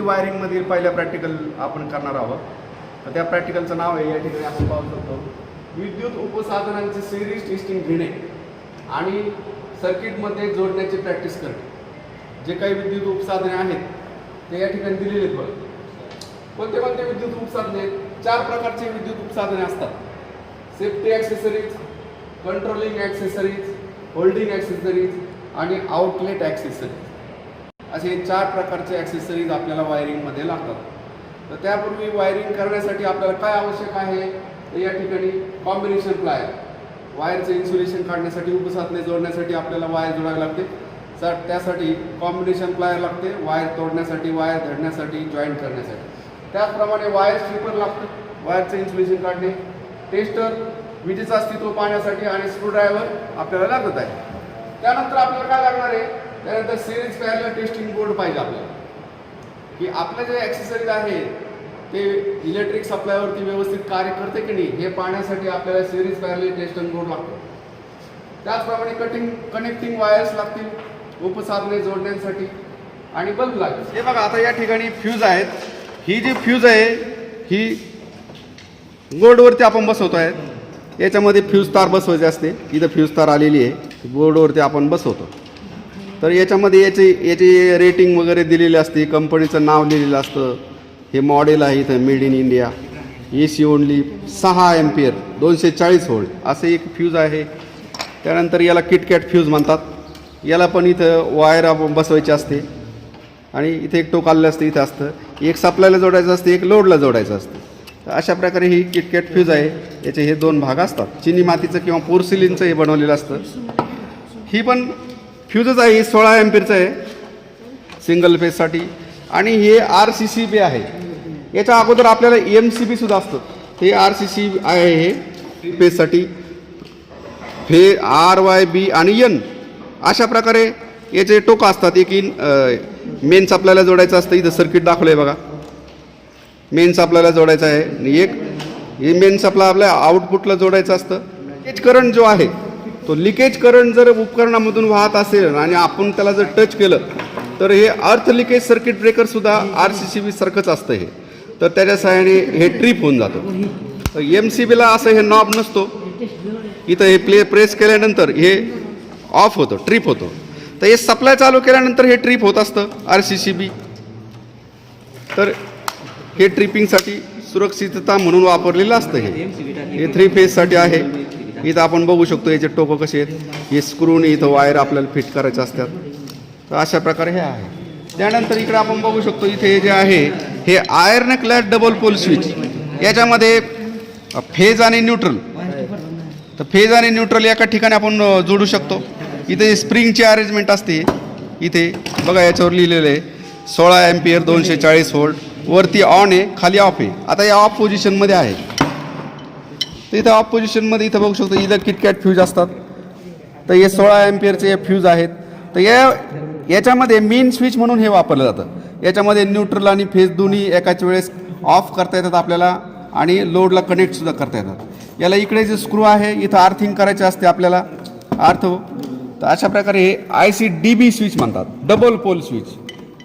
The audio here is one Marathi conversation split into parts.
वायरिंगमधील पहिल्या प्रॅक्टिकल आपण करणार आहोत. तर त्या प्रॅक्टिकलचं नाव आहे, या ठिकाणी आपण पाहू शकतो, विद्युत उपसाधनांची सिरीज टेस्टिंग घेणे आणि सर्किटमध्ये जोडण्याची प्रॅक्टिस करणे. जे काही विद्युत उपसाधने आहेत ते या ठिकाणी दिलेले आहेत. बघा कोणते कोणते विद्युत उपसाधने आहेत. 4 प्रकारचे विद्युत उपसाधने असतात. Safety accessories, controlling accessories, holding accessories आणि आउटलेट ॲक्सेसरीज असे 4 प्रकारचे ॲक्सेसरीज आपल्याला वायरिंगमध्ये लागतात. तर त्यापूर्वी वायरिंग करण्यासाठी आपल्याला काय आवश्यक आहे, तर या ठिकाणी कॉम्बिनेशन प्लायर, वायरचं इन्सुलेशन काढण्यासाठी, उपसाधने जोडण्यासाठी आपल्याला वायर जोडावी लागते. त्यासाठी कॉम्बिनेशन प्लायर लागते, वायर तोडण्यासाठी, वायर धरण्यासाठी, जॉईंट करण्यासाठी. त्याचप्रमाणे वायर स्ट्रिपर लागतं, वायरचं इन्सुलेशन काढणे, टेस्टर विजेचं अस्तित्व पाहण्यासाठी आणि स्क्रूड्रायव्हर आपल्याला लागत आहे. त्यानंतर आपल्याला काय लागणार आहे, त्यानंतर सिरीज पॅरलल टेस्टिंग बोर्ड पाहिजे आपल्याला, की आपलं जे ॲक्सेसरीज आहे ते इलेक्ट्रिक सप्लायवरती व्यवस्थित कार्य करते की नाही हे पाहण्यासाठी आपल्याला सिरीज पॅरलल टेस्टिंग बोर्ड लागतो. त्याचप्रमाणे कनेक्टिंग वायर्स लागतील उपसाधने जोडण्यासाठी आणि बल्ब लागेल. हे बघा आता या ठिकाणी फ्यूज आहेत. ही जी फ्यूज आहे ही बोर्डवरती आपण बसवतो आहे. याच्यामध्ये फ्यूज तार बसवायचे असते. इथं फ्यूज तार आलेली आहे, बोर्डवरती आपण बसवतो. तर याच्यामध्ये याची रेटिंग वगैरे दिलेली असते, कंपनीचं नाव लिहिलेलं असतं. हे मॉडेल आहे इथं made in India, AC only, 6 ampere 240 volt असं एक फ्यूज आहे. त्यानंतर याला किटकॅट फ्यूज म्हणतात. याला पण इथं वायर आपण बसवायची असते आणि इथे एक टोक आलेलं असतं, इथं असतं एक सप्लायला जोडायचं असतं, एक लोडला जोडायचं असतं. तर अशा प्रकारे ही किटकॅट फ्यूज आहे. याचे हे 2 भाग असतात. चिनी मातीचं किंवा पोर्सिलिनचं हे बनवलेलं असतं. ही पण फ्यूजच आहे, 16 एम्पियरचं आहे सिंगल फेजसाठी. आणि हे RCCB आहे. याच्या अगोदर आपल्याला MCB सुद्धा असतं. हे RCCB आहे, हे फेजसाठी RYB आणि N अशा प्रकारे याचे टोकं असतात. एक मेन्स आपल्याला जोडायचं असतं. इथं सर्किट दाखवलं आहे बघा, मेन्स आपल्याला जोडायचं आहे. आणि एक हे मेन्स आपल्या आउटपुटला जोडायचं असतं. लिकेज करंट जो आहे तो लिकेज करंट जर उपकरणामधून वाहत असेल आणि आपण त्याला जर टच केलं तर हे अर्थ लिकेज सर्किट ब्रेकरसुद्धा RCCB सारखंच असतं हे. तर त्याच्या सहाय्याने हे ट्रिप होऊन जातं. तर MCBला असं हे नॉब नसतो. इथं हे प्रेस केल्यानंतर हे ऑफ होतं, ट्रिप होतं. तर हे सप्लाय चालू केल्यानंतर हे ट्रिप होत असतं RCCB. तर हे ट्रिपिंगसाठी सुरक्षितता म्हणून वापरलेलं असतं. हे 3 फेजसाठी आहे. इथं आपण बघू शकतो याचे टोकं कसे आहेत. हे स्क्रूने इथं वायर आपल्याला फिट करायचे असतात. तर अशा प्रकारे हे आहे. त्यानंतर इकडे आपण बघू शकतो इथे जे आहे हे आयर्न क्लॅड डबल पोल स्विच. याच्यामध्ये फेज आणि न्यूट्रल, तर फेज आणि न्यूट्रल एका ठिकाणी आपण जोडू शकतो. इथे स्प्रिंगची अरेंजमेंट असते. इथे बघा याच्यावर लिहिलेलं आहे 16 एम्पियर 240 व्होल्ट. वरती ऑन आहे, खाली ऑफ आहे. आता या ऑफ पोझिशनमध्ये आहे. तर इथं ऑफ पोझिशनमध्ये इथं बघू शकतो इथं किटकॅट फ्यूज असतात. तर हे 16 एम्पियरचे फ्यूज आहेत. तर याच्यामध्ये मेन स्विच म्हणून हे वापरलं जातं. याच्यामध्ये न्यूट्रल आणि फेज दोन्ही एकाच वेळेस ऑफ करता येतात आपल्याला आणि लोडला कनेक्टसुद्धा करता येतात. याला इकडे जे स्क्रू आहे इथं आर्थिंग करायचे असते आपल्याला, अर्थ. तर अशा प्रकारे हे ICDB स्विच म्हणतात, डबल पोल स्विच.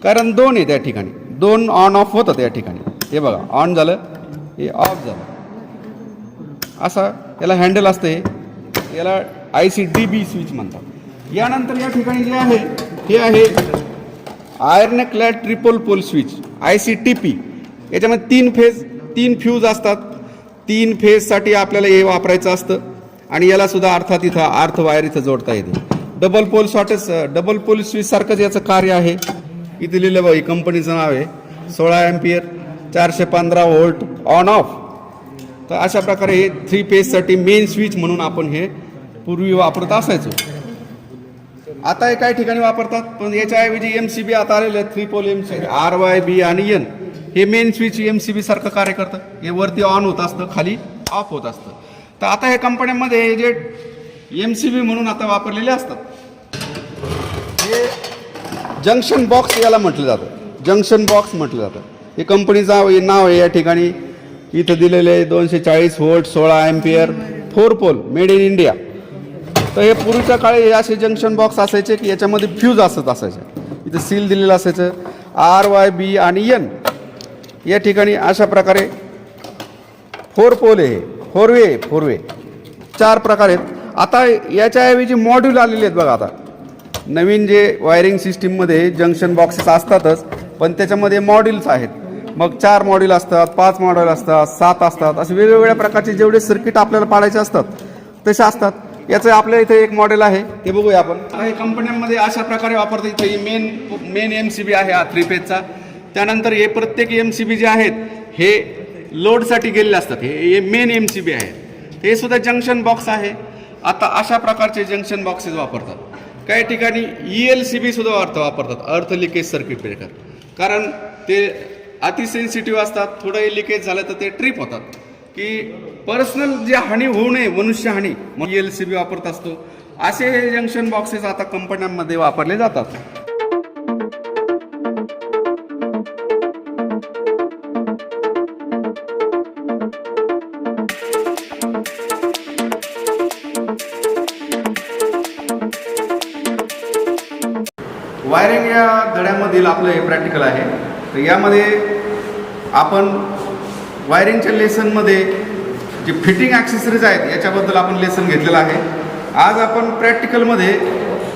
कारण 2 आहे त्या ठिकाणी, 2 ऑन ऑफ होतात या ठिकाणी. हे बघा ऑन झालं, हे ऑफ झालं. असा याला हँडल असतं. याला ICDB स्विच म्हणतात. यानंतर या ठिकाणी जे आहे हे आहे iron clad triple pole switch, ICTP. याच्यामध्ये 3 फ्यूज असतात. 3 फेजसाठी आपल्याला हे वापरायचं असतं. आणि याला सुद्धा अर्थात इथं अर्थ वायर इथं जोडता येते. डबल पोल स्विच सारखंच याचं कार्य आहे. इथे लिहिलं बघा, कंपनीचं नाव आहे 16 एम्पियर 415 व्होल्ट ऑन ऑफ. तर अशा प्रकारे हे 3 फेजसाठी मेन स्विच म्हणून आपण हे पूर्वी वापरत असायचो. आता हे काही ठिकाणी वापरतात, पण याच्याऐवजी MCB आता आलेलं आहे. 3 पोल MCB RYB आणि N. हे मेन स्विच MCB सारखं कार्य करतं. हे वरती ऑन होत असतं, खाली ऑफ होत असतं. तर आता हे कंपन्यांमध्ये जे MCB म्हणून आता वापरलेले असतात. हे जंक्शन बॉक्स याला म्हटलं जातं, जंक्शन बॉक्स म्हटलं जातं. हे कंपनीचं नाव आहे. या ठिकाणी इथं दिलेलं आहे 240 volt 16 ampere 4 pole made in India. तर हे पूर्वीच्या काळी असे जंक्शन बॉक्स असायचे की याच्यामध्ये फ्यूज असत असायचे. इथं सील दिलेलं असायचं RYB आणि N या ठिकाणी अशा प्रकारे 4 पोल आहे, 4 वे 4 प्रकार आहेत. आता याच्याऐवजी मॉड्यूल आलेले आहेत बघा. आता नवीन जे वायरिंग सिस्टीममध्ये जंक्शन बॉक्सेस असतातच, पण त्याच्यामध्ये मॉड्यूल्स आहेत. मग 4 मॉड्यूल असतात, 5 मॉड्यूल असतात, 7 असतात, असे वेगवेगळ्या प्रकारचे जेवढे सर्किट आपल्याला पाडायचे असतात तसे असतात. याचं आपल्या इथे एक मॉडेल आहे, ते बघूया आपण. हे कंपन्यांमध्ये अशा प्रकारे वापरतात. इथे ही मेन MCB आहे हा 3 फेजचा. त्यानंतर हे प्रत्येक MCB जे आहेत हे लोडसाठी गेलेले असतात. हे मेन MCB आहे. हे सुद्धा जंक्शन बॉक्स आहे. आता अशा प्रकारचे जंक्शन बॉक्सेस वापरतात. काही ठिकाणी ELCB सुद्धा वापरतात, अर्थ लिकेज सर्किट ब्रेकर. कारण ते अति सेन्सिटिव्ह असतात. थोडं लिकेज झालं तर ते ट्रिप होतात, की पर्सनल जे हानी होऊ नये, मनुष्य हानी, मग ELCB वापरत असतो. असे हे जंक्शन बॉक्सेस आता कंपन्यांमध्ये वापरले जातात. वायरिंग या धड्यामधील आपलं हे प्रॅक्टिकल आहे. तर यामध्ये आपण वायरिंगच्या लेसनमध्ये जे फिटिंग ॲक्सेसरीज आहेत याच्याबद्दल आपण लेसन घेतलेलं आहे. आज आपण प्रॅक्टिकलमध्ये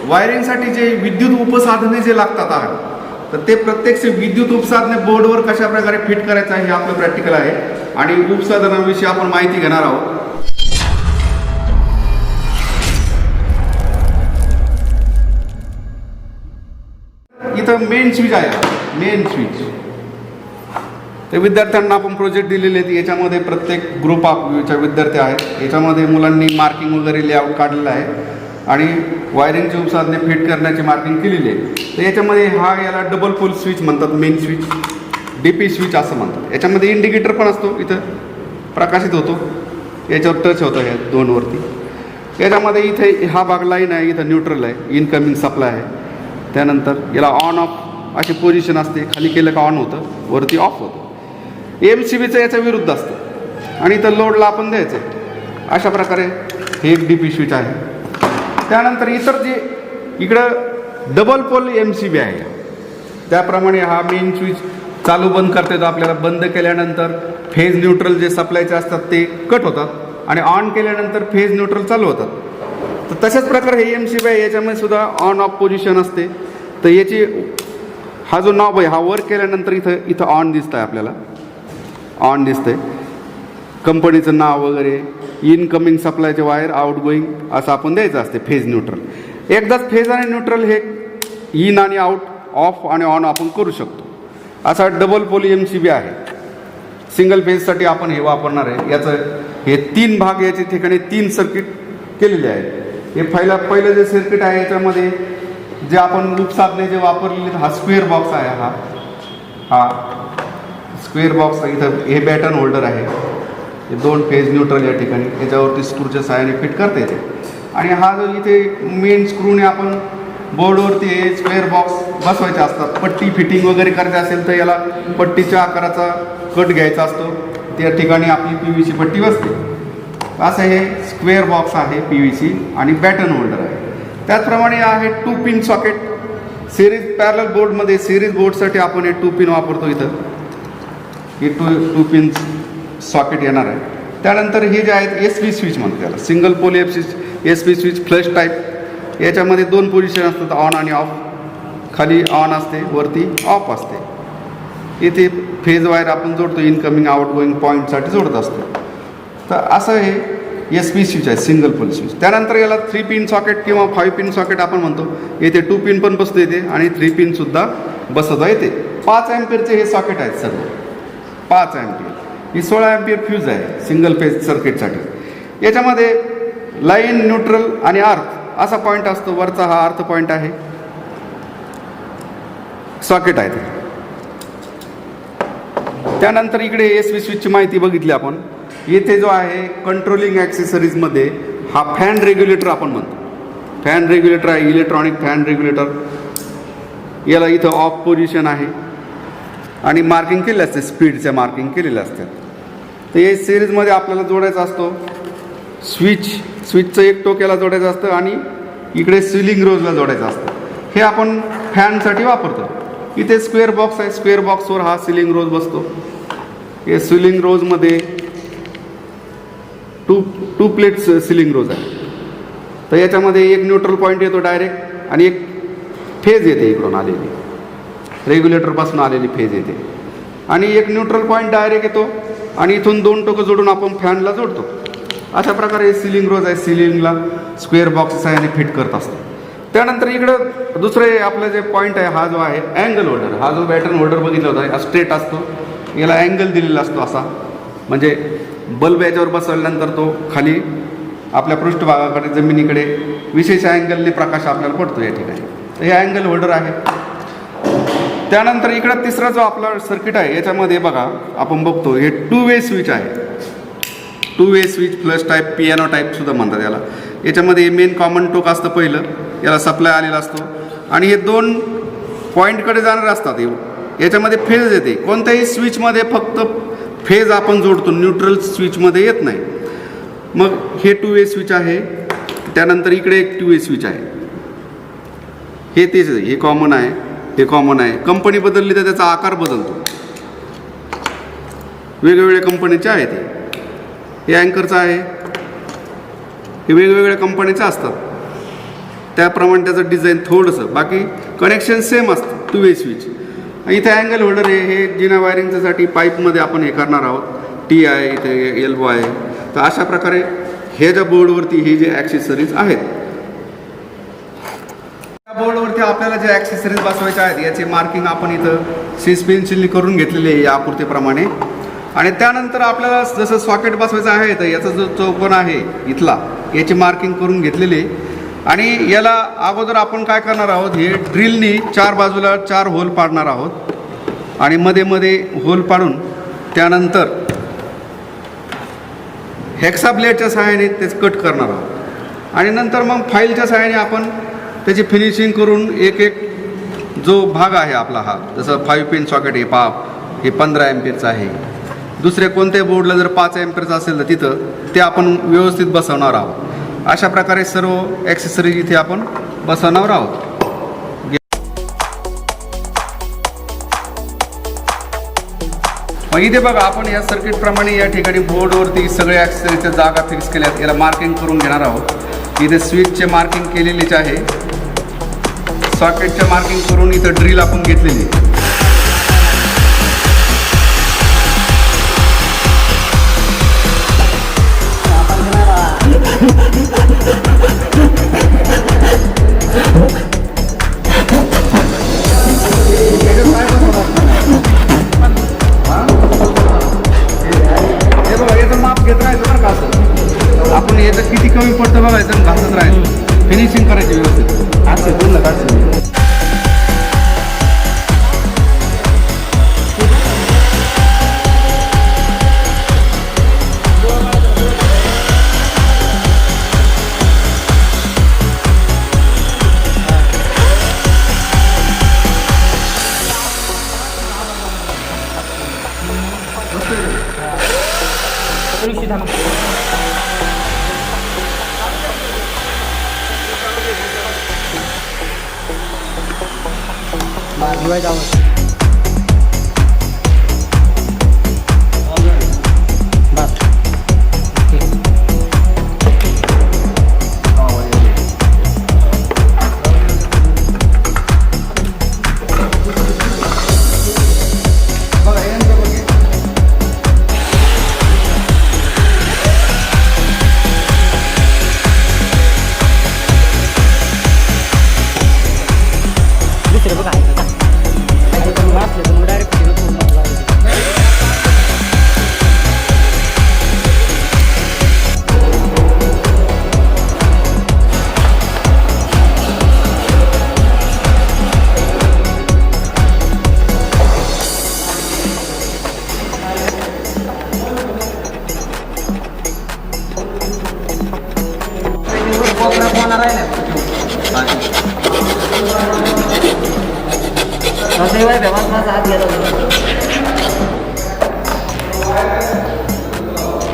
वायरिंगसाठी जे विद्युत उपसाधने जे लागतात आहेत, तर ते प्रत्यक्ष विद्युत उपसाधने बोर्डवर कशा प्रकारे फिट करायचं आहे हे आपलं प्रॅक्टिकल आहे. आणि उपसाधनाविषयी आपण माहिती घेणार आहोत. इथं मेन स्विच आहे, मेन स्विच. ते विद्यार्थ्यांना आपण प्रोजेक्ट दिलेले आहेत. याच्यामध्ये प्रत्येक ग्रुप ऑफच्या विद्यार्थी आहेत. याच्यामध्ये मुलांनी मार्किंग वगैरे लेआउट काढलेलं आहे आणि वायरिंगची उपसाधने फिट करण्याची मार्किंग केलेली आहे. तर याच्यामध्ये याला डबल पोल स्विच म्हणतात, मेन स्विच, DP स्विच असं म्हणतात. याच्यामध्ये इंडिकेटर पण असतो, इथं प्रकाशित होतो, याच्यावर टच होतं ह्या 2 वरती. याच्यामध्ये इथे हा भाग लाईन आहे, इथं न्यूट्रल आहे, इनकमिंग सप्लाय आहे. त्यानंतर याला ऑन ऑफ अशी पोझिशन असते, खाली केलं का ऑन होतं, वरती ऑफ होतं. MCBचं याच्या विरुद्ध असतं आणि इथं लोडला आपण द्यायचं. अशा प्रकारे हे एक DP स्विच आहे. त्यानंतर इतर जे इकडं डबल पोल MCB आहे, त्याप्रमाणे हा मेन स्विच चालू बंद करता येतो आपल्याला. बंद केल्यानंतर फेज न्यूट्रल जे सप्लायचे असतात ते कट होतात आणि ऑन केल्यानंतर फेज न्यूट्रल चालू होतात. तर तशाच प्रकारे हे MCB आहे, याच्यामध्ये सुद्धा ऑन ऑफ पोझिशन असते. तर याची हा जो नॉब आहे हा वर केल्यानंतर इथं ऑन दिसतं आहे, आपल्याला ऑन दिसतंय. कंपनीचं नाव वगैरे, इनकमिंग सप्लायचे वायर, आउट गोईंग असं आपण द्यायचं असते. फेज न्यूट्रल एकदाच फेज आणि न्यूट्रल हे इन आणि आउट, ऑफ आणि ऑन आपण करू शकतो. असा डबल पोल MCB आहे. सिंगल फेजसाठी आपण हे वापरणार आहे. याचं हे 3 भाग याच्या ठिकाणी 3 सर्किट केलेले आहेत. हे पहिलं जे सर्किट आहे याच्यामध्ये जे आपण उपसाधने जे वापरलेले, हा स्क्वेअर बॉक्स आहे. हा स्क्वेअर बॉक्स इथं हे बॅटन होल्डर आहे. हे 2 फेज न्यूट्रल या ठिकाणी याच्यावरती स्क्रूच्या सहाय्याने फिट करता येते. आणि हा जो इथे मेन स्क्रूने आपण बोर्डवरती हे स्क्वेअर बॉक्स बसवायचे असतात. पट्टी फिटिंग वगैरे करायची असेल तर याला पट्टीच्या आकाराचा कट घ्यायचा असतो. त्या ठिकाणी आपली PVC पट्टी बसते. असं हे स्क्वेअर बॉक्स आहे PVC आणि बॅटन होल्डर आहे. त्याचप्रमाणे आहे 2 पिन सॉकेट. सिरीज पॅरलल बोर्डमध्ये, सिरीज बोर्डसाठी आपण हे 2 पिन वापरतो. इथं हे 2 पिन सॉकेट येणार आहे. त्यानंतर हे जे आहेत SP स्विच म्हणतात त्याला, single pole SP switch flush type. याच्यामध्ये 2 पोझिशन असतात, ऑन आणि ऑफ. खाली ऑन असते, वरती ऑफ असते. इथे फेज वायर आपण जोडतो, इनकमिंग आउट गोईंग पॉईंटसाठी जोडत असतो. तर असं हे SP स्विच आहे, सिंगल पोल स्विच. त्यानंतर याला 3 पिन सॉकेट किंवा 5 पिन सॉकेट आपण म्हणतो. येथे 2 पिन पण बसतो येते आणि 3 पिनसुद्धा बसवता येते. 5 अँपिअरचे हे सॉकेट आहेत सर्व, 5 अँपिअर. ही 16 अँपिअर फ्यूज आहे सिंगल फेज सर्किटसाठी. याच्यामध्ये लाईन, न्यूट्रल आणि अर्थ असा पॉईंट असतो. वरचा हा अर्थ पॉईंट आहे, सॉकेट आहे ते. त्यानंतर इकडे SP स्विचची माहिती बघितली आपण. येथे जो आहे कंट्रोलिंग ॲक्सेसरीजमध्ये हा फॅन रेग्युलेटर आपण म्हणतो. फॅन रेग्युलेटर आहे, इलेक्ट्रॉनिक फॅन रेग्युलेटर. याला इथं ऑफ पोझिशन आहे आणि मार्किंग केलेलं असते, स्पीडच्या मार्किंग केलेल्या असतात. तर हे सिरीजमध्ये आपल्याला जोडायचा असतो. स्विचचं एक टोक याला जोडायचं असतं आणि इकडे सिलिंग रोजला जोडायचं असतं. हे आपण फॅनसाठी वापरतो. इथे स्क्वेअर बॉक्स आहे, स्क्वेअर बॉक्सवर हा सिलिंग रोज बसतो. हे सिलिंग रोजमध्ये टू प्लेट्स सिलिंग रोज आहे. तर याच्यामध्ये एक न्यूट्रल पॉईंट येतो डायरेक्ट आणि एक फेज येते इकडून आलेली, रेग्युलेटरपासून आलेली फेज येते आणि एक न्यूट्रल पॉईंट डायरेक्ट येतो आणि इथून 2 टोकं जोडून आपण फॅनला जोडतो. अशा प्रकारे सिलिंग रोज आहे, सिलिंगला स्क्वेअर बॉक्स आहे आणि फिट करत असतो. त्यानंतर इकडं दुसरे आपलं जे पॉईंट आहे, हा जो आहे अँगल होल्डर. हा जो बॅटन होल्डर बघितला होता हा स्ट्रेट असतो, याला अँगल दिलेला असतो असा, म्हणजे बल्ब याच्यावर बसवल्यानंतर तो खाली आपल्या पृष्ठभागाकडे जमिनीकडे विशेष अँगलने प्रकाश आपल्याला पडतो या ठिकाणी. तर हे अँगल होल्डर आहे. त्यानंतर इकडं तिसरा जो आपला सर्किट आहे याच्यामध्ये बघा आपण बघतो हे 2 वे स्विच आहे. 2 वे switch flush type, piano type सुद्धा म्हणतात याला. याच्यामध्ये मेन कॉमन टोक असतं पहिलं, याला सप्लाय आलेला असतो आणि हे 2 पॉईंटकडे जाणार असतात. याच्यामध्ये फेज येते. कोणत्याही स्विचमध्ये फक्त फेज आपण जोडतो, न्यूट्रल स्विचमध्ये येत नाही. मग हे 2 वे स्विच आहे. त्यानंतर इकडे एक 2 वे स्विच आहे. हे तेच आहे, हे कॉमन आहे, हे कॉमन आहे. कंपनी बदलली तर त्याचा आकार बदलतो. वेगवेगळ्या कंपनीचे आहेत. हे अँकरचं आहे, हे वेगवेगळ्या कंपनीचं असतात, त्याप्रमाणे त्याचं डिझाईन थोडंसं, बाकी कनेक्शन सेम असतं. 2 वे स्विच. इथे अँगल होल्डर आहे, हे जिना वायरिंगच्यासाठी पाईपमध्ये आपण हे करणार आहोत. टी आहे, इथे एल्बो आहे. तर अशा प्रकारे हे ज्या बोर्डवरती हे जे ॲक्सेसरीज आहेत, त्या बोर्डवरती आपल्याला जे ॲक्सेसरीज बसवायचे आहेत याचे मार्किंग आपण इथं सीस पेन्सिलने करून घेतलेले आहे या आकृतीप्रमाणे. आणि त्यानंतर आपल्याला जसं सॉकेट बसवायचं आहे तर याचा जो चौकोन आहे इथला, याची मार्किंग करून घेतलेली. आणि याला अगोदर आपण काय करणार आहोत, हे ड्रिलनी 4 बाजूला 4 होल पाडणार आहोत आणि मध्ये मध्ये होल पाडून त्यानंतर हेक्सा ब्लेडच्या सहाय्याने तेच कट करणार आहोत. आणि नंतर मग फाईलच्या सहाय्याने आपण त्याची फिनिशिंग करून एक एक जो भाग आहे आपला, हा जसं 5 पिन सॉकेट आहे, हे 15 एम्पियरचं आहे. दुसऱ्या कोणत्याही बोर्डला जर 5 एम्पियरचं असेल तर तिथं ते आपण व्यवस्थित बसवणार आहोत. अशा प्रकारे सर्व ॲक्सेसरीज इथे आपण बसवणार आहोत. मग इथे बघा आपण या सर्किटप्रमाणे या ठिकाणी बोर्डवरती सगळे ॲक्सेसरीजच्या जागा फिक्स केल्यात. याला मार्किंग करून घेणार आहोत. इथे स्विचचे मार्किंग केलेलेच आहे, सॉकेटचे मार्किंग करून इथं ड्रिल आपण घेतलेली. आपण याचं किती कमी पडतं बघायचं, घासत राहायचं, फिनिशिंग करायची व्यवस्थित. असं पूर्ण काढायचं.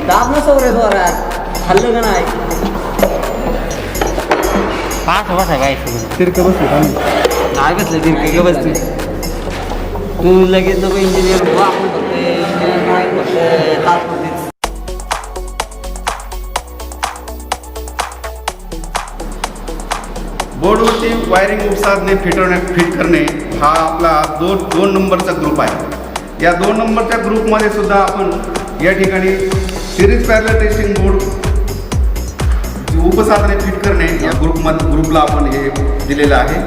दाब ना सौरे जोरात हल्लं का नाही पाच बसा काय तिरकं बसली नाही बसलं तिरकं बसली तू लगेच नको इंजिनियर हो, आपण फक्त इंजिनियर फक्त तात्पुरतीच. बोर्डवरती वायरिंग उपसाधने फिट करणे हा आपला दोन नंबरचा ग्रुप आहे. या 2 नंबरच्या ग्रुपमध्ये सुद्धा आपण या ठिकाणी सिरीज पॅरलल टेस्टिंग बोर्ड उपसाधने फिट करणे या ग्रुपला आपण हे दिलेलं आहे.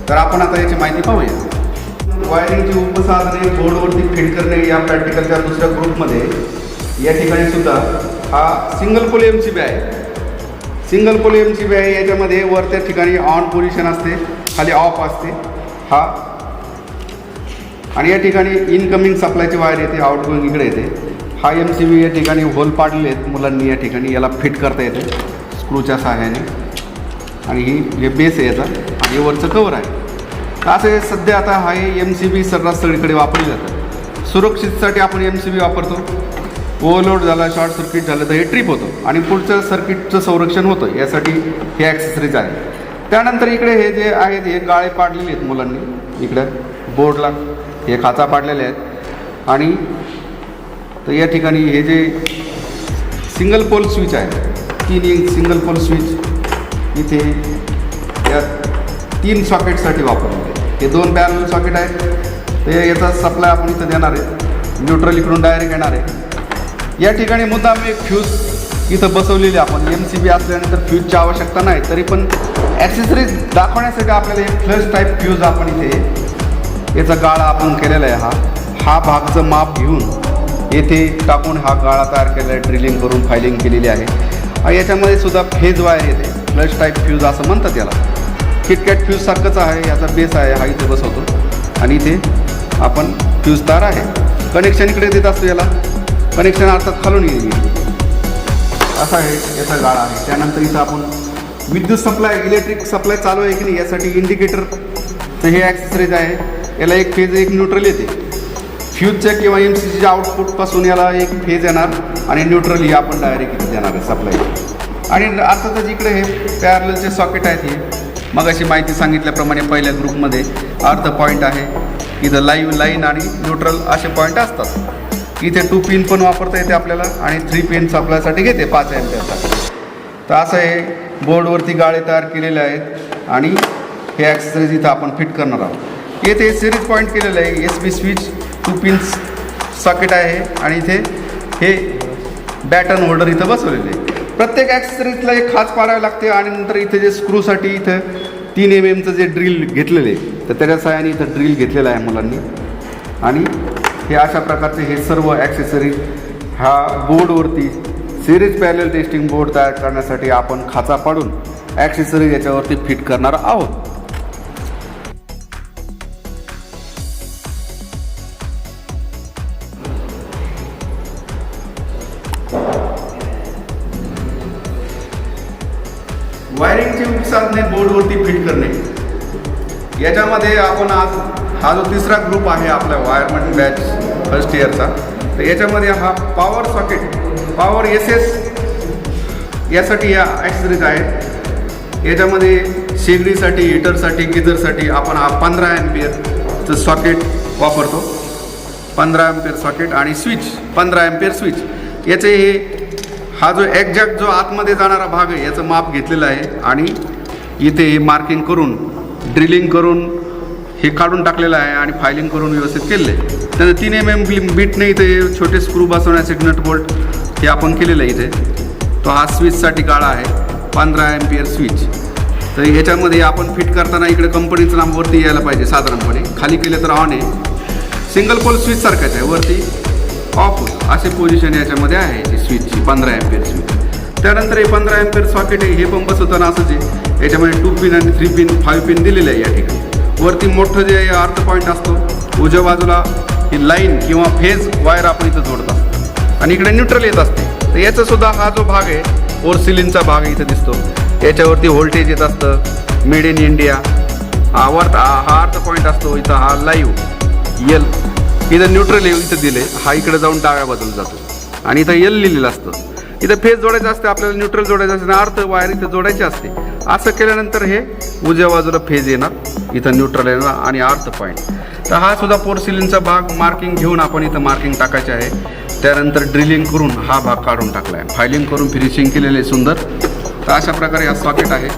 तर आपण आता याची माहिती पाहूया. वायरिंगची उपसाधने बोर्डवरती फिट करणे या प्रॅक्टिकलच्या दुसऱ्या ग्रुपमध्ये या ठिकाणी सुद्धा हा सिंगल पोल MCB आहे. सिंगल पोल MCB आहे. याच्यामध्ये वरच्या ठिकाणी ऑन पोझिशन असते, खाली ऑफ असते हा, आणि या ठिकाणी इनकमिंग सप्लायची वायर येते, आउटगोईंग इकडे येते. हा MCB या ठिकाणी होल पाडलेले आहेत मुलांनी, या ठिकाणी याला फिट करता येते स्क्रूच्या सहाय्याने. आणि हे बेस आहे याचा, आणि हे वरचं कवर आहे. तर असं हे सध्या आता हा MCB सर्रास सगळीकडे वापरले जातं. सुरक्षितसाठी आपण MCB वापरतो. ओव्हरलोड झाला, शॉर्ट सर्किट झालं तर हे ट्रिप होतं आणि पुढचं सर्किटचं संरक्षण होतं. यासाठी हे ॲक्सेसरीज आहे. त्यानंतर इकडे हे जे आहेत हे गाळे पाडलेले आहेत मुलांनी, इकडे बोर्डला हे खाचा पाडलेले आहेत. आणि तर या ठिकाणी हे जे सिंगल पोल स्विच आहे, 3 सिंगल पोल स्विच इथे या 3 सॉकेटसाठी वापरलेले आहे. हे 2 पॅरलल सॉकेट आहेत. ते याचा सप्लाय आपण इथं देणार आहे, न्यूट्रल इकडून डायरेक्ट येणार आहे. या ठिकाणी मुद्दाम एक फ्यूज इथं बसवलेली आपण. MCB असल्यानंतर फ्यूजची आवश्यकता नाही, तरी पण ॲक्सेसरीज दाखवण्यासाठी आपल्याला एक फ्लश टाईप फ्यूज आपण इथे याचा गाळा आपण केलेला आहे. हा भागचं माप घेऊन येथे टाकून हा गाळा तयार केलेला आहे, ड्रिलिंग करून फायलिंग केलेली आहे. याच्यामध्ये सुद्धा फेज वायर येते, फ्लश टाईप फ्यूज असं म्हणतात याला. किटकॅट फ्यूजसारखंच आहे, याचा बेस आहे, हा इथे बसवतो आणि इथे आपण फ्यूज तार आहे. कनेक्शन इकडे देत असतो याला. कनेक्शन अर्थात खालून येईल असा आहे याचा गाळा आहे. त्यानंतर इथं आपण विद्युत सप्लाय, इलेक्ट्रिक सप्लाय चालू आहे की नाही यासाठी इंडिकेटरचं हे ॲक्सेसरीज आहे. याला एक फेज एक न्यूट्रल येते. फ्यूजच्या किंवा MCBच्या आउटपुटपासून याला एक फेज येणार आणि न्यूट्रल ही आपण डायरेक्ट इथे देणार आहे सप्लाय. आणि अर्थातच इकडे हे पॅरललचे सॉकेट आहेत. हे मग अशी माहिती सांगितल्याप्रमाणे पहिल्या ग्रुपमध्ये अर्ध पॉईंट आहे. इथं लाईन आणि न्यूट्रल असे पॉईंट असतात. इथे 2 पिन पण वापरता येते आपल्याला आणि 3 पिन सप्लायसाठी घेते 5 अँपिअरसाठी. तर असं हे बोर्डवरती गाळे तयार केलेले आहेत आणि हे ॲक्सेसरीज इथं आपण फिट करणार आहोत. येथे सिरीज पॉईंट केलेलं आहे. SB स्विच 2 पिन सॉकेट आहे आणि इथे हे बॅटन होल्डर इथं बसवलेले आहे. प्रत्येक ॲक्सेसरीजला एक खाच पाडावी लागते. आणि नंतर इथे जे स्क्रूसाठी इथं 3 mmचं जे ड्रिल घेतलेलं आहे तर त्याच्या सहाय्याने इथं ड्रिल घेतलेलं आहे मुलांनी. आणि हे अशा प्रकारचे हे सर्व ॲक्सेसरीज ह्या बोर्डवरती सिरीज पॅरलल टेस्टिंग बोर्ड तयार करण्यासाठी आपण खाचा पाडून ॲक्सेसरीज याच्यावरती फिट करणार आहोत. वायरिंगची उपसाधने बोर्डवरती फिट करणे. याच्यामध्ये आपण आज हा जो तिसरा ग्रुप आहे आपल्या वायरमॅन बॅच फर्स्ट इयरचा, तर याच्यामध्ये हा पॉवर सॉकेट, पॉवर SS यासाठी या ॲक्सेसरीज आहेत. याच्यामध्ये शेगडीसाठी, हीटरसाठी, गिझरसाठी आपण हा 15 अँपिअरचं सॉकेट वापरतो. 15 अँपिअर सॉकेट आणि स्विच 15 अँपिअर स्विच. याचे हे हा जो एक्झॅक्ट जो आतमध्ये जाणारा भाग आहे याचं माप घेतलेलं आहे आणि इथे हे मार्किंग करून ड्रिलिंग करून हे काढून टाकलेलं आहे आणि फायलिंग करून व्यवस्थित केलेलं आहे. त्यानंतर 3 mm बीटने इथे छोटे स्क्रू बसवण्याचे नट बोल्ट हे आपण केलेलं आहे इथे. तो हा स्विचसाठी गाळा आहे 15 अँपिअर स्विच. तर ह्याच्यामध्ये आपण फिट करताना इकडे कंपनीचं नाव वरती यायला पाहिजे साधारणपणे. खाली केलं तर ऑन आहे. सिंगल पोल स्विच सारखंच आहे, वरती ऑफ होतं असे पोझिशन याच्यामध्ये आहे याची स्विचची 15 अँपिअर स्विच. त्यानंतर हे 15 अँपिअर सॉकेट आहे, हे पण बसवताना असंच आहे. याच्यामध्ये 2 पिन आणि 3 पिन 5 पिन दिलेले आहे. या ठिकाणी वरती मोठं जे अर्थ पॉईंट असतो उजव्या बाजूला ही लाईन किंवा फेज वायर आपण इथं जोडत असतो आणि इकडे न्यूट्रल येत असते. तर याचासुद्धा हा जो भाग आहे पोर्सिलिनचा भाग इथं दिसतो. याच्यावरती व्होल्टेज येत असतं, मेड इन इंडिया. हा अर्थ पॉईंट असतो इथं, हा लाईव्ह यल. इथं न्यूट्रल इथं दिले, हा इकडे जाऊन डाव्या बाजूला जातो आणि इथं यल लिहिलेलं असतं. इथं फेज जोडायचं असते आपल्याला, न्यूट्रल जोडायचं असते आणि अर्थ वायर इथं जोडायची असते. असं केल्यानंतर हे उजव्या बाजूला फेज येणार, इथं न्यूट्रल येणार आणि अर्थ पॉईंट. तर हा सुद्धा पोर्सिलिनचा भाग मार्किंग घेऊन आपण इथं मार्किंग टाकायचे आहे. त्यानंतर ड्रिलिंग करून हा भाग काढून टाकला आहे, फायलिंग करून फिनिशिंग केलेलं आहे सुंदर. तर अशा प्रकारे हा सॉकेट आहे.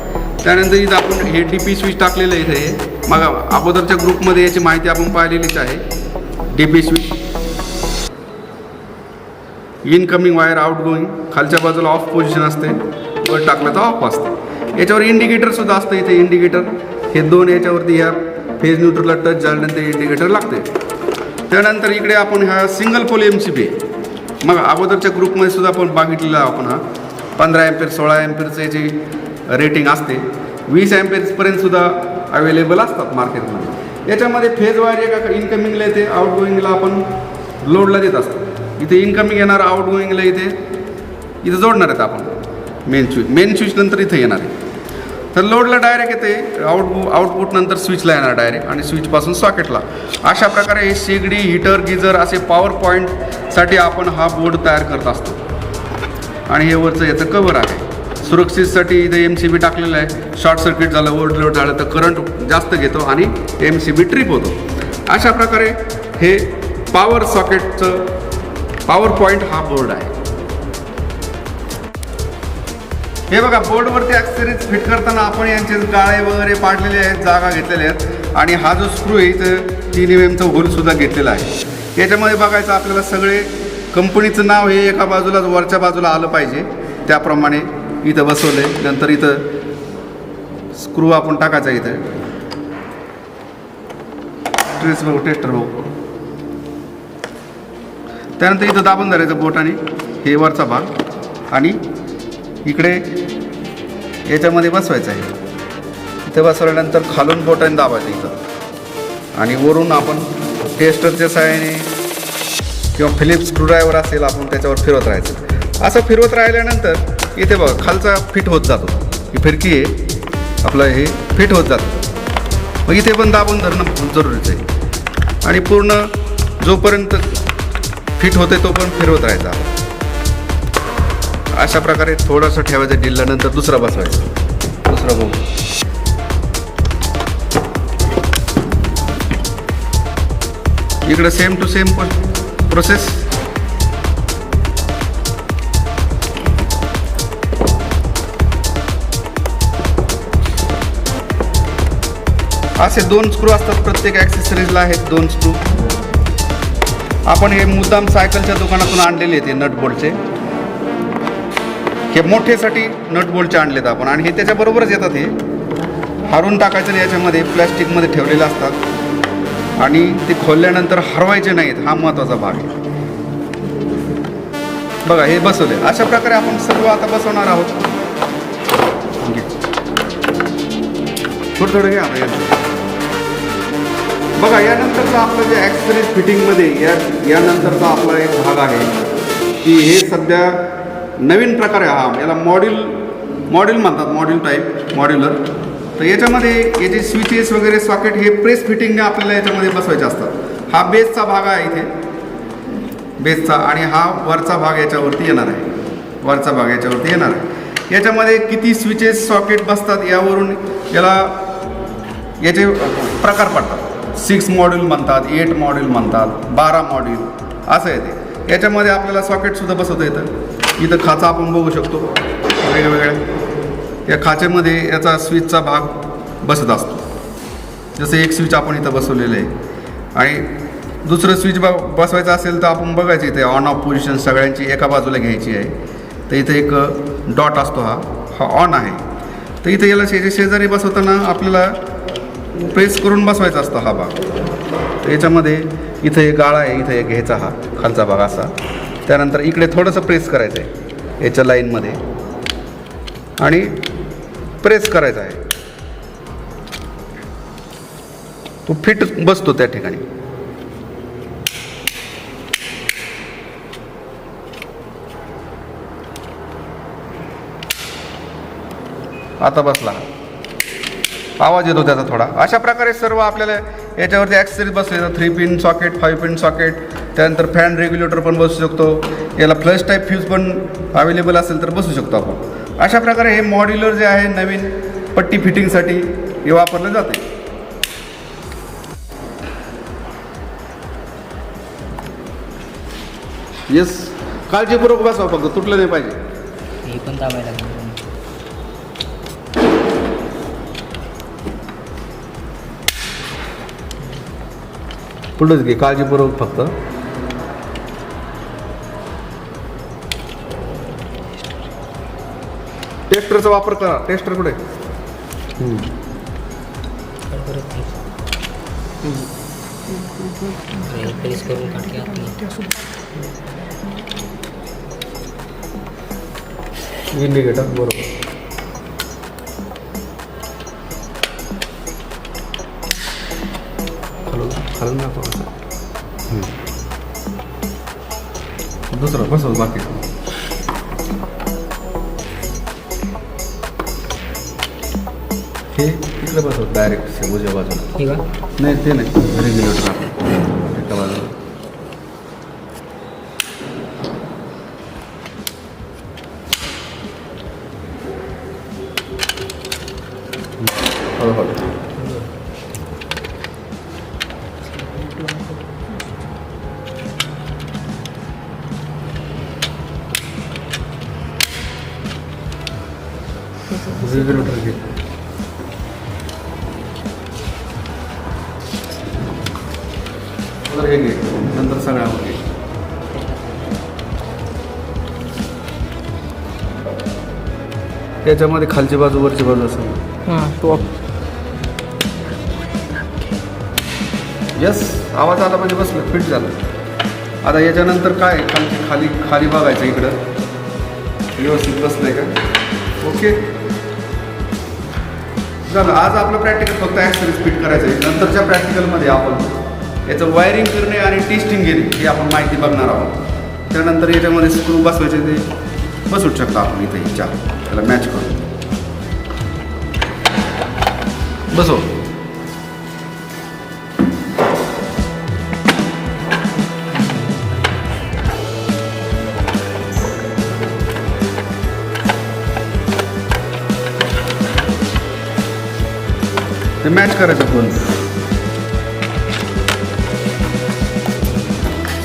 त्यानंतर इथं आपण हे DP स्विच टाकलेलं आहे इथे. मग अगोदरच्या ग्रुपमध्ये याची माहिती आपण पाहिलेलीच आहे. DP switch, incoming wire, out going, खालच्या बाजूला ऑफ पोझिशन असते, वर टाकलं तर ऑफ असते. याच्यावर इंडिकेटर सुद्धा असतं इथे. इंडिकेटर हे दोन याच्यावरती ह्या फेज न्यूट्रलला टच झाल्यानंतर इंडिकेटर लागते. त्यानंतर इकडे आपण हा सिंगल पोल MCB. मग अगोदरच्या ग्रुपमध्ये सुद्धा आपण बघितलेला आपण हा 15 अँपियर 16 अँपियरचं याची रेटिंग असते. 20 अँपियर्सपर्यंत सुद्धा अवेलेबल असतात मार्केटमध्ये. याच्यामध्ये फेज वायर एका इनकमिंगला येते, आउट गोईंगला आपण लोडला देत असतो. इथे इनकमिंग येणार, आउट गोईंगला इथे जोडणार आहेत आपण मेन स्विच नंतर इथे येणार आहे. तर लोडला डायरेक्ट येते, आउटपुट नंतर स्विचला येणार डायरेक्ट आणि स्विचपासून सॉकेटला. अशा प्रकारे हे शेगडी, हीटर, गिजर असे पॉवर पॉईंटसाठी आपण हा बोर्ड तयार करत असतो. आणि हे वरचं याचं कवर आहे. सुरक्षितसाठी इथे MCB टाकलेलं आहे. शॉर्ट सर्किट झालं, ओव्हरलोड झालं तर करंट जास्त घेतो आणि MCB ट्रिप होतो. अशा प्रकारे हे पॉवर सॉकेटचं पॉवर पॉईंट हा बोर्ड आहे. हे बघा, बोर्डवरती ॲक्सेसरीज फिट करताना आपण यांचे गाळे वगैरे पाडलेले आहेत, जागा घेतलेल्या आहेत. आणि हा जो स्क्रू आहे इथं 3 mmचा होलसुद्धा घेतलेला आहे. याच्यामध्ये बघायचं आपल्याला सगळे कंपनीचं नाव हे एका बाजूला वरच्या बाजूला आलं पाहिजे, त्याप्रमाणे इथं बसवलं आहे. नंतर इथं स्क्रू आपण टाकायचा इथं ट्रेस बघू, टेस्टर बघू. त्यानंतर इथं दाबून धरायचं बोटाने हे वरचा भाग आणि इकडे याच्यामध्ये बसवायचं आहे. इथं बसवल्यानंतर खालून बोटाने दाबायचं इथं आणि वरून आपण टेस्टरच्या सहाय्याने किंवा फिलिप्स स्क्रूड्रायव्हर असेल आपण त्याच्यावर फिरवत राहायचं. असं फिरवत राहिल्यानंतर इथे बघा खालचा फिट होत जातो. ही फिरकी आहे आपलं, हे फिट होत जातं. मग इथे पण दाबून धरणं जरुरीचं आहे आणि पूर्ण जोपर्यंत फिट होते तो पण फिरवत राहायचा. अशा प्रकारे थोडंसं ठेवायचं ढिल्ल्यानंतर दुसरा बसवायचा. दुसरा बघू, इकडे सेम टू सेम प्रोसेस. असे 2 स्क्रू असतात प्रत्येक ॲक्सेसरीजला आहेत 2 स्क्रू. आपण हे मुद्दाम सायकलच्या दुकानातून आणलेले आहेत हे नट बोल्टचे. हे मोठेसाठी नट बोल्टचे आणलेत आपण आणि हे त्याच्याबरोबरच येतात. हे हारून टाकायचं नाही, याच्यामध्ये प्लॅस्टिकमध्ये ठेवलेले असतात आणि ते खोलल्यानंतर हरवायचे नाहीत. हा महत्त्वाचा भाग आहे. बघा हे बसवले. अशा प्रकारे आपण सर्व आता बसवणार आहोत. थोडं थोडं घ्या. बघा यानंतरचं आपलं जे ॲक्सेसरीज फिटिंगमध्ये यानंतरचा आपला एक भाग आहे की हे सध्या नवीन प्रकार आहे. हा याला मॉड्यूल म्हणतात, मॉड्यूल टाईप, मॉड्युलर. तर याच्यामध्ये याचे स्विचेस वगैरे सॉकेट हे प्रेस फिटिंगने आपल्याला याच्यामध्ये बसवायचे असतात. हा बेसचा भाग आहे इथे, बेसचा, आणि हा वरचा भाग याच्यावरती येणार आहे. वरचा भाग याच्यावरती येणार आहे. याच्यामध्ये किती स्विचेस सॉकेट बसतात यावरून याला याचे प्रकार पडतात. 6 मॉड्यूल म्हणतात, 8 मॉड्यूल म्हणतात, 12 मॉड्यूल असं येते. याच्यामध्ये आपल्याला सॉकेटसुद्धा बसवता येतं. इथं खाचा आपण बघू शकतो वेगवेगळ्या. या खाचेमध्ये याचा स्विचचा भाग बसत असतो. जसं एक स्विच आपण इथं बसवलेलं आहे आणि दुसरं स्विच बसवायचं असेल तर आपण बघायचं इथे ऑन ऑफ पोझिशन सगळ्यांची एका बाजूला घ्यायची आहे. तर इथे एक डॉट असतो, हा ऑन आहे. तर इथे याला शेजारी बसवताना आपल्याला प्रेस करून बसवायचा असतो हा भाग. तर याच्यामध्ये इथं एक गाळा आहे, इथं एक घ्यायचा हा खालचा भाग असा. त्यानंतर इकडे थोडंसं प्रेस करायचं आहे याच्या लाईनमध्ये आणि प्रेस करायचा आहे. तो फिट बसतो त्या ठिकाणी. आता बसला, आवाज येतो त्याचा थोडा. अशा प्रकारे सर्व आपल्याला याच्यावरती ॲक्सेसरीज बसले. 3 पिन सॉकेट, 5 पिन सॉकेट, त्यानंतर फॅन रेग्युलेटर पण बसू शकतो. याला फ्लश टाईप फ्यूज पण अवेलेबल असेल तर बसू शकतो आपण. अशा प्रकारे हे मॉड्युलर जे आहे नवीन पट्टी फिटिंगसाठी हे वापरलं जाते. येस, काळजीपूर्वक बसवा, फक्त तुटलं नाही पाहिजे. हे पण दाबायला लागेल. पुढंच घे, काळजीपूर्वक फक्त. टेस्टरचा वापर करा. टेस्टर कुठे? प्रेस करून काढ की आतमध्ये. इंडिकेटर बरोबर. खालून दाखवा. दुसरं बसव बाकी. हे इकडे बसव डायरेक्ट उजव्या बाजूला. ठीक आहे. नाही ते नाही, रेग्युलेटर एका बाजूला. हळूहळू. रेग्युलेटर घे. हे घे, नंतर सगळ्यामध्ये त्याच्यामध्ये खालची बाजू वरची बाजू असेल. यस, आवाज आला म्हणजे बसलं, फिट झालं. आता याच्यानंतर काय खाली खाली बघायचं इकडं व्यवस्थित बसलंय का. ओके झालं. आज आपलं प्रॅक्टिकल फक्त ॲक्सेसरीज फिट करायचं आहे. नंतरच्या प्रॅक्टिकलमध्ये आपण याचं वायरिंग करणे आणि टेस्टिंग घेणे ही आपण माहिती बघणार आहोत. त्यानंतर याच्यामध्ये स्क्रू बसवायचे ते बसवू शकता आपण इथे हिच्या त्याला मॅच करून. बसव. ते मॅच करायचं फोन.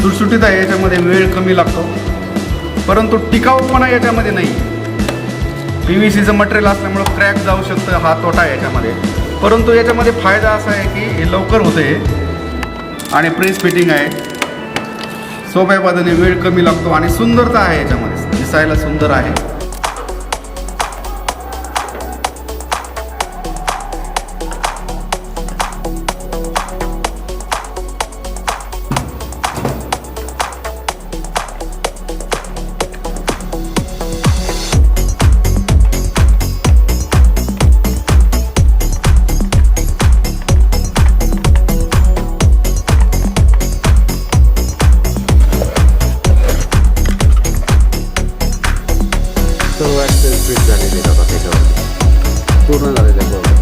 सुटसुटीत आहे, याच्यामध्ये वेळ कमी लागतो, परंतु टिकाऊपणा याच्यामध्ये नाही. PVCचं मटेरियल असल्यामुळं क्रॅक जाऊ शकतं, हा तोटा आहे याच्यामध्ये. परंतु याच्यामध्ये फायदा असा आहे की हे लवकर होते आणि प्रेस फिटिंग आहे. सोप्या पद्धतीने वेळ कमी लागतो आणि सुंदरता आहे याच्यामध्ये, दिसायला सुंदर आहे. सर्व ॲक्सेस फिट झालेले आहेत आता त्याच्यावरती, पूर्ण झालेलं आहे बरोबर.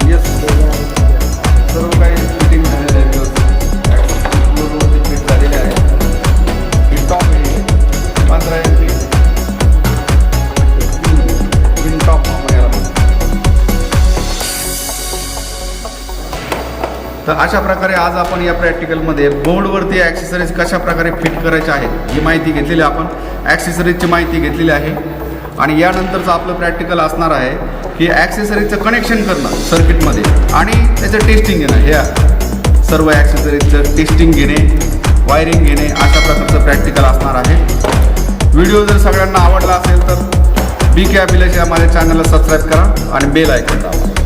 येस, सर्व काही फिटिंग झालेलं आहे व्यवस्थित, फिट झालेले आहे. ही टॉप आहे 15 इंची पिन टॉप याला. तर अशा प्रकारे आज आपण या प्रॅक्टिकलमध्ये बोर्डवरती ॲक्सेसरीज कशा प्रकारे फिट करायच्या आहेत ही माहिती घेतलेली आपण. ॲक्सेसरीजची माहिती घेतलेली आहे आणि यानंतरचं आपलं प्रॅक्टिकल असणार आहे की ॲक्सेसरीजचं कनेक्शन करणं सर्किटमध्ये आणि त्याचं टेस्टिंग घेणं. ह्या सर्व ॲक्सेसरीजचं टेस्टिंग घेणे, वायरिंग घेणे, अशा प्रकारचं प्रॅक्टिकल असणार आहे. व्हिडिओ जर सगळ्यांना आवडला असेल तर BK अभिलाष या माझ्या चॅनलला सबस्क्राईब करा आणि बेल आयकॉन दाबा.